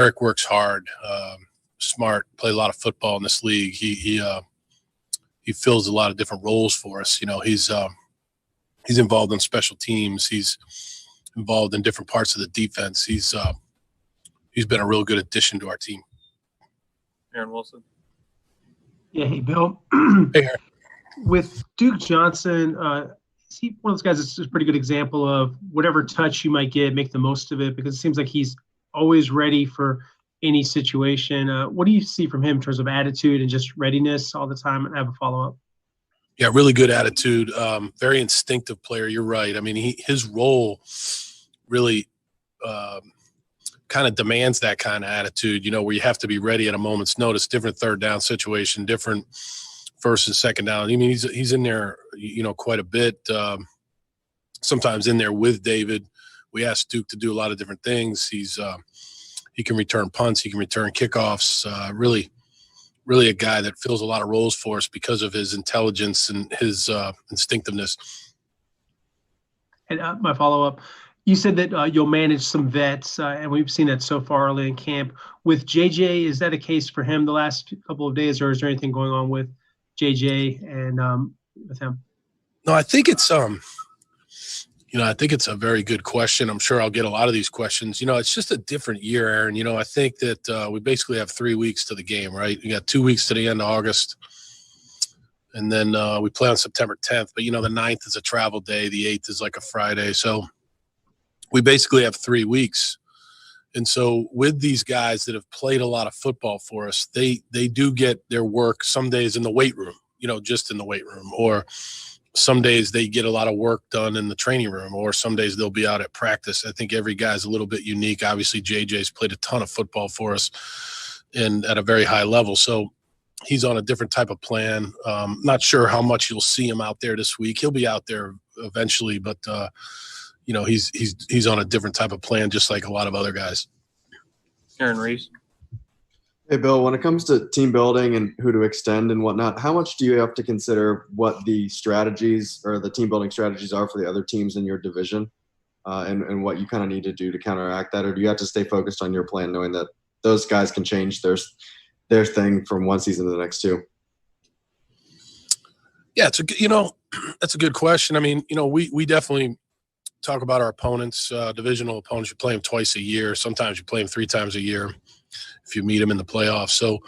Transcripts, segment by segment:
Eric works hard, smart, play a lot of football in this league. He fills a lot of different roles for us. He's involved in special teams. He's involved in different parts of the defense. He's been a real good addition to our team. Aaron Wilson. Yeah, hey, Bill. Hey, Aaron. With Duke Johnson, is he one of those guys that's a pretty good example of whatever touch you might get, make the most of it? Because it seems like he's always ready for any situation. What do you see from him in terms of attitude and just readiness all the time? And I have a follow-up. Yeah, really good attitude. Very instinctive player. You're right. I mean, his role really kind of demands that kind of attitude, where you have to be ready at a moment's notice, different third down situation, different first and second down. I mean, he's in there, quite a bit, sometimes in there with David. We asked Duke to do a lot of different things. He can return punts. He can return kickoffs. Really a guy that fills a lot of roles for us because of his intelligence and his instinctiveness. And my follow-up, you said that you'll manage some vets, and we've seen that so far early in camp. With JJ, is that a case for him the last couple of days, or is there anything going on with JJ and with him? No, I think it's I think it's a very good question. I'm sure I'll get a lot of these questions. It's just a different year, Aaron. I think that we basically have 3 weeks to the game, right? We got 2 weeks to the end of August, and then we play on September 10th. But, the 9th is a travel day. The 8th is like a Friday. So we basically have 3 weeks. And so with these guys that have played a lot of football for us, they do get their work some days in the weight room, just in the weight room, or some days they get a lot of work done in the training room, or some days they'll be out at practice. I think every guy's a little bit unique. Obviously, JJ's played a ton of football for us and at a very high level. So he's on a different type of plan. Not sure how much you'll see him out there this week. He'll be out there eventually, but he's on a different type of plan, just like a lot of other guys. Aaron Reese. Hey, Bill, when it comes to team building and who to extend and whatnot, how much do you have to consider what the strategies or the team building strategies are for the other teams in your division and what you kind of need to do to counteract that? Or do you have to stay focused on your plan, knowing that those guys can change their thing from one season to the next too? Yeah, that's a good question. I mean, we definitely talk about our opponents, divisional opponents. You play them twice a year. Sometimes you play them 3 times a year if you meet them in the playoffs. So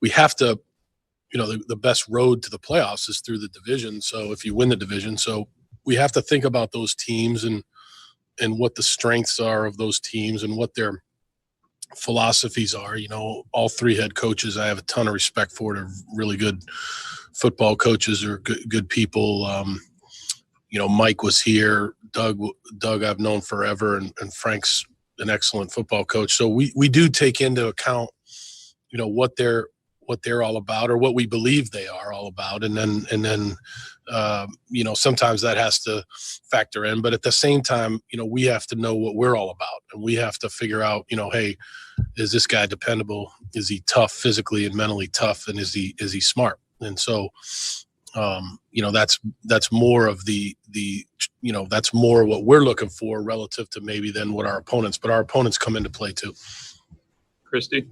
we have to, the best road to the playoffs is through the division. So if you win the division, so we have to think about those teams and what the strengths are of those teams and what their philosophies are. All 3 head coaches I have a ton of respect for. They're really good football coaches, or good people. Mike was here. Doug I've known forever, and Frank's an excellent football coach. So we do take into account, what they're all about, or what we believe they are all about. And then sometimes that has to factor in, but at the same time, we have to know what we're all about, and we have to figure out, hey, is this guy dependable? Is he tough, physically and mentally tough? And is he smart? And so, that's more of that's more what we're looking for relative to maybe than what our opponents, but our opponents come into play too. Christy.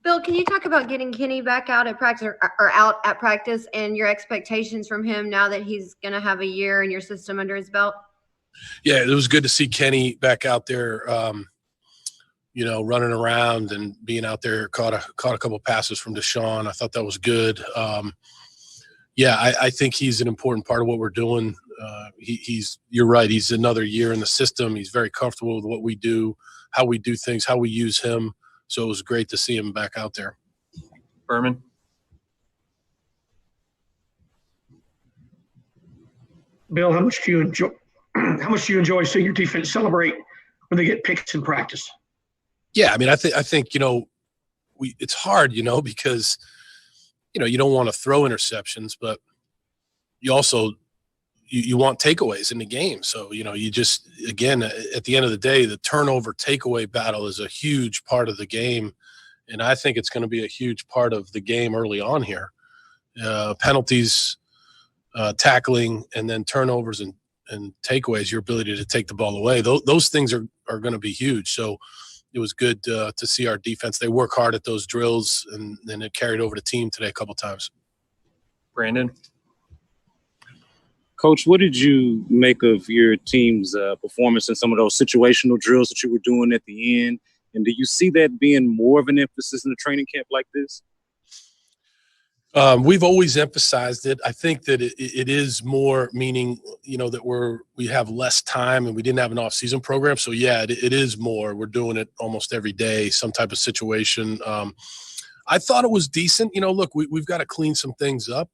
Bill, can you talk about getting Kenny back out at practice or out at practice and your expectations from him now that he's going to have a year in your system under his belt? Yeah, it was good to see Kenny back out there, running around and being out there. Caught a couple passes from Deshaun. I thought that was good. I think he's an important part of what we're doing. You're right. He's another year in the system. He's very comfortable with what we do, how we do things, how we use him. So it was great to see him back out there. Berman. Bill, how much do you enjoy seeing your defense celebrate when they get picks in practice? Yeah, I mean, I think it's hard, because you don't want to throw interceptions, but you also you want takeaways in the game. So, you just, again, at the end of the day, the turnover takeaway battle is a huge part of the game. And I think it's going to be a huge part of the game early on here. Penalties, tackling, and then turnovers and and takeaways, your ability to take the ball away. Those things are going to be huge. So it was good to see our defense. They work hard at those drills, and then it carried over to team today a couple times. Brandon. Coach, what did you make of your team's performance in some of those situational drills that you were doing at the end? And do you see that being more of an emphasis in a training camp like this? We've always emphasized it. I think that it is more, meaning, that we have less time and we didn't have an off-season program. So, yeah, it is more. We're doing it almost every day, some type of situation. I thought it was decent. Look, we've got to clean some things up.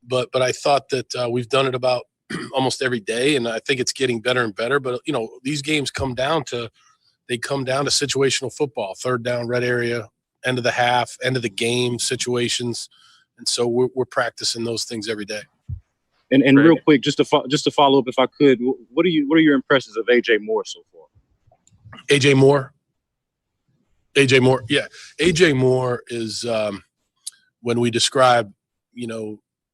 But I thought that we've done it about almost every day, and I think it's getting better and better. But, these games come down to situational football, third down, red area, end of the half, end of the game situations. And so we're practicing those things every day. And real quick, just to follow up, if I could, what are your impressions of A.J. Moore so far? A.J. Moore? Yeah. A.J. Moore is when we describe,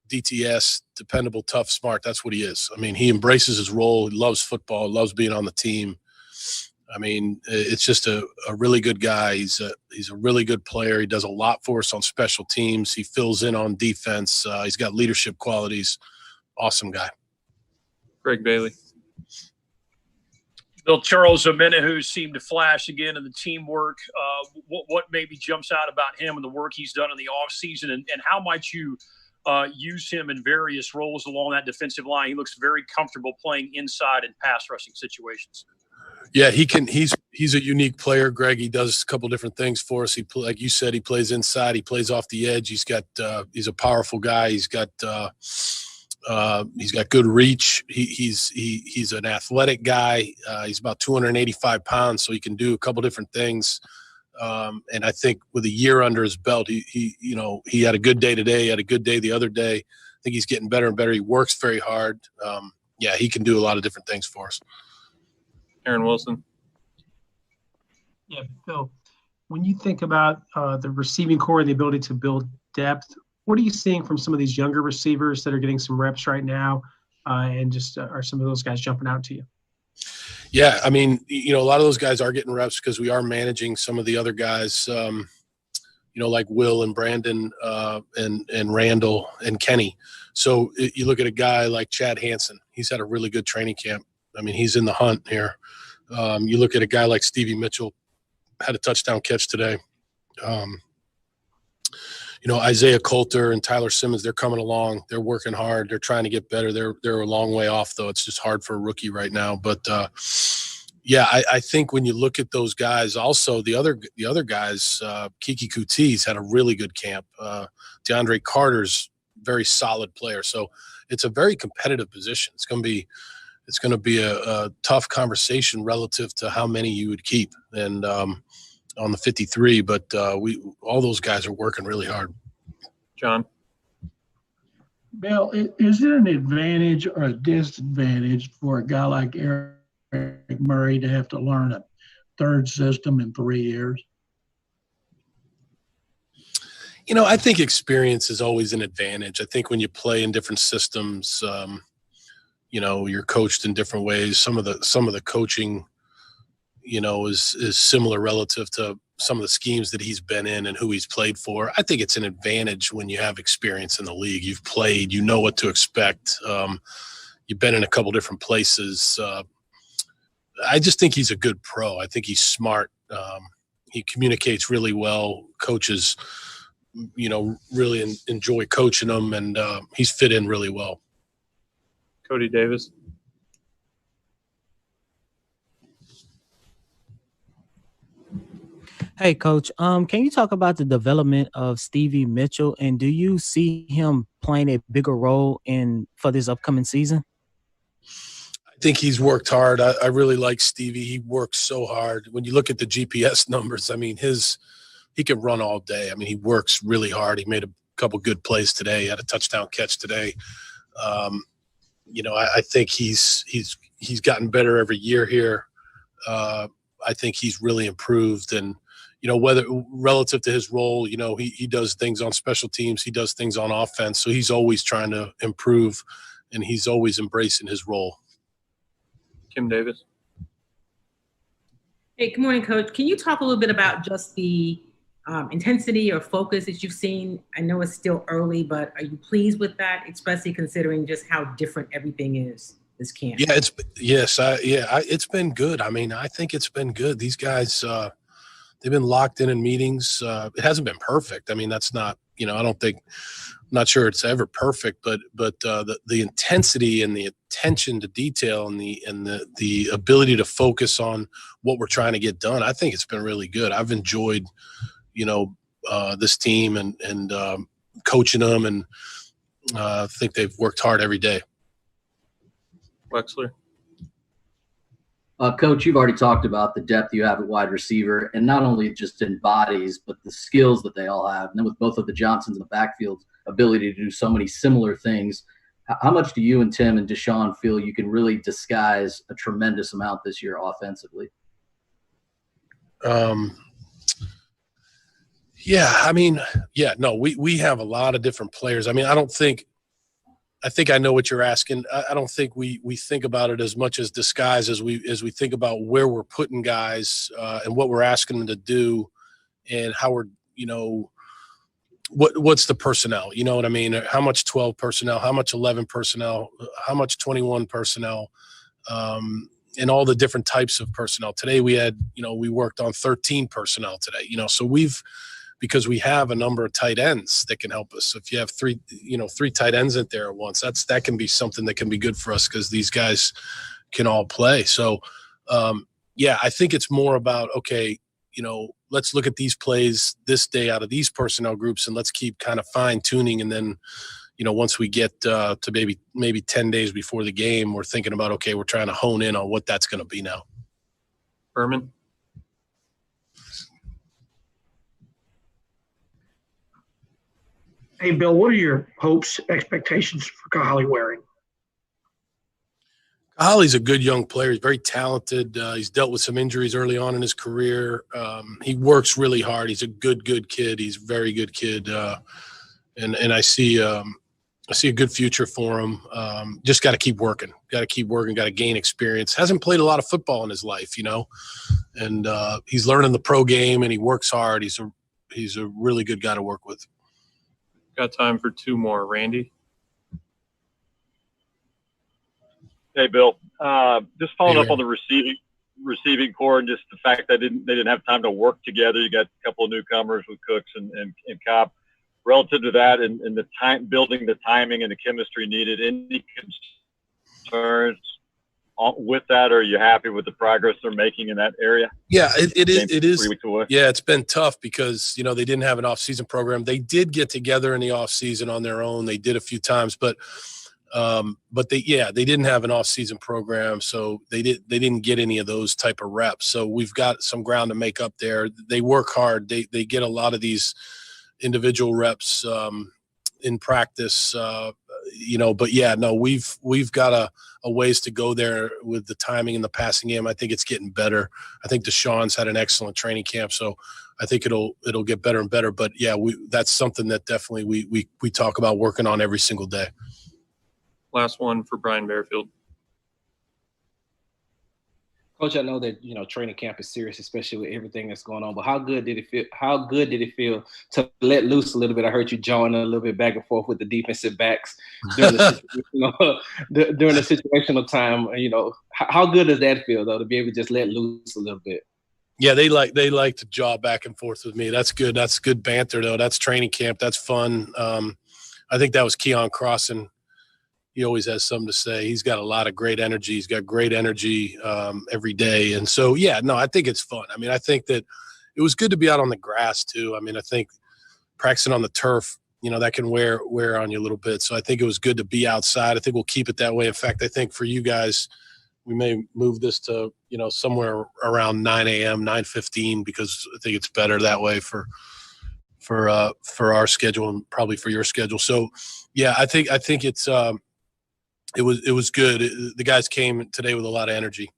DTS, dependable, tough, smart, that's what he is. I mean, he embraces his role. He loves football, loves being on the team. I mean, it's just a really good guy. He's a really good player. He does a lot for us on special teams. He fills in on defense. He's got leadership qualities. Awesome guy. Greg Bailey. Bill, Charles Omenihu seemed to flash again in the teamwork. What maybe jumps out about him and the work he's done in the offseason, and how might you use him in various roles along that defensive line? He looks very comfortable playing inside in pass rushing situations. Yeah, he can. He's a unique player, Greg. He does a couple different things for us. Like you said, he plays inside. He plays off the edge. He's a powerful guy. He's got good reach. He's an athletic guy. He's about 285 pounds, so he can do a couple different things. And I think with a year under his belt, he had a good day today. He had a good day the other day. I think he's getting better and better. He works very hard. Yeah, he can do a lot of different things for us. Aaron Wilson. Yeah, Bill, when you think about the receiving core and the ability to build depth, what are you seeing from some of these younger receivers that are getting some reps right now, and just are some of those guys jumping out to you? Yeah, I mean, a lot of those guys are getting reps because we are managing some of the other guys, like Will and Brandon and Randall and Kenny. So you look at a guy like Chad Hansen. He's had a really good training camp. I mean, he's in the hunt here. You look at a guy like Stevie Mitchell, had a touchdown catch today. Isaiah Coulter and Tyler Simmons, they're coming along. They're working hard. They're trying to get better. They're a long way off, though. It's just hard for a rookie right now. But, yeah, I think when you look at those guys, also the other guys, Kiki Coutie's had a really good camp. DeAndre Carter's very solid player. So it's a very competitive position. It's going to be a tough conversation relative to how many you would keep and on the 53, but all those guys are working really hard. John. Bill, is it an advantage or a disadvantage for a guy like Eric Murray to have to learn a third system in 3 years? I think experience is always an advantage. I think when you play in different systems, you're coached in different ways. Some of the coaching, is similar relative to some of the schemes that he's been in and who he's played for. I think it's an advantage when you have experience in the league. You've played, you know what to expect. You've been in a couple different places. I just think he's a good pro. I think he's smart. He communicates really well. Coaches, really enjoy coaching him, and he's fit in really well. Cody Davis. Hey, Coach. Can you talk about the development of Stevie Mitchell, and do you see him playing a bigger role for this upcoming season? I think he's worked hard. I really like Stevie. He works so hard. When you look at the GPS numbers, I mean, he can run all day. I mean, he works really hard. He made a couple good plays today. He had a touchdown catch today. I think he's gotten better every year here. I think he's really improved, and whether relative to his role, he does things on special teams, he does things on offense, so he's always trying to improve he's always embracing his role. Kim Davis. Hey, good morning, Coach. Can you talk a little bit about just the intensity or focus that you've seen? I know it's still early, but are you pleased with that, especially considering just how different everything is this camp? Yeah, it's been good. I mean, I think it's been good. These guys, they've been locked in meetings. It hasn't been perfect. I mean, that's not, I'm not sure it's ever perfect, but the intensity and the attention to detail and the ability to focus on what we're trying to get done, I think it's been really good. I've enjoyed, this team and coaching them, and I think they've worked hard every day. Wexler. Coach, you've already talked about the depth you have at wide receiver, and not only just in bodies, but the skills that they all have. And then with both of the Johnsons in the backfield, ability to do so many similar things. How much do you and Tim and Deshaun feel you can really disguise a tremendous amount this year offensively? We have a lot of different players. I mean, I think I know what you're asking. I don't think we think about it as much as disguise as we think about where we're putting guys and what we're asking them to do, and how we're, what's the personnel, you know what I mean? How much 12 personnel, how much 11 personnel, how much 21 personnel, and all the different types of personnel. Today we had, we worked on 13 personnel today, so because we have a number of tight ends that can help us. If you have three tight ends in there at once, that can be something that can be good for us, because these guys can all play. So, I think it's more about, okay, let's look at these plays this day out of these personnel groups, and let's keep kind of fine tuning. And then, once we get to maybe 10 days before the game, we're thinking about, okay, we're trying to hone in on what that's going to be now. Berman. Hey, Bill, what are your hopes, expectations for Kahale Waring? Kahaly's a good young player. He's very talented. He's dealt with some injuries early on in his career. He works really hard. He's a good kid. He's a very good kid. And I see a good future for him. Just got to keep working. Got to gain experience. Hasn't played a lot of football in his life, and he's learning the pro game, and he works hard. He's a really good guy to work with. Got time for two more. Randy. Hey, Bill. Just following up on the receiving core, and just the fact that they didn't have time to work together. You got a couple of newcomers with Cooks and Cobb. Relative to that, and the time building the timing and the chemistry needed, any concerns with that? Or are you happy with the progress they're making in that area? Yeah, it is. 3 weeks away. Yeah, it's been tough because, they didn't have an off-season program. They did get together in the off-season on their own. They did a few times, but they didn't have an off-season program, so they didn't get any of those type of reps. So we've got some ground to make up there. They work hard. They get a lot of these individual reps in practice, we've got a ways to go there with the timing and the passing game. I think it's getting better. I think Deshaun's had an excellent training camp, so I think it'll get better and better. But yeah, that's something that definitely we talk about working on every single day. Last one for Brian Bearfield. Coach, I know that training camp is serious, especially with everything that's going on. But how good did it feel? How good did it feel to let loose a little bit? I heard you jawing a little bit back and forth with the defensive backs during the situational time. How good does that feel though, to be able to just let loose a little bit? Yeah, they like to jaw back and forth with me. That's good. That's good banter though. That's training camp. That's fun. I think that was Keon Crossan. He always has something to say. He's got a lot of great energy. He's got great energy every day. And so, I think it's fun. I mean, I think that it was good to be out on the grass too. I mean, I think practicing on the turf, that can wear on you a little bit. So I think it was good to be outside. I think we'll keep it that way. In fact, I think for you guys, we may move this to, somewhere around 9 a.m., 9:15, because I think it's better that way for our schedule and probably for your schedule. So, I think it's it was good. The guys came today with a lot of energy.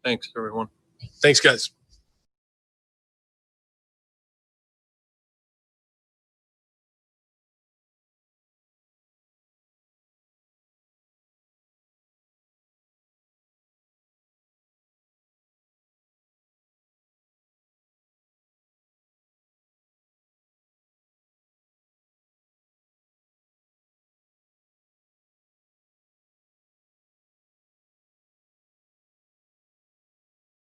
Thanks, everyone. Thanks, guys.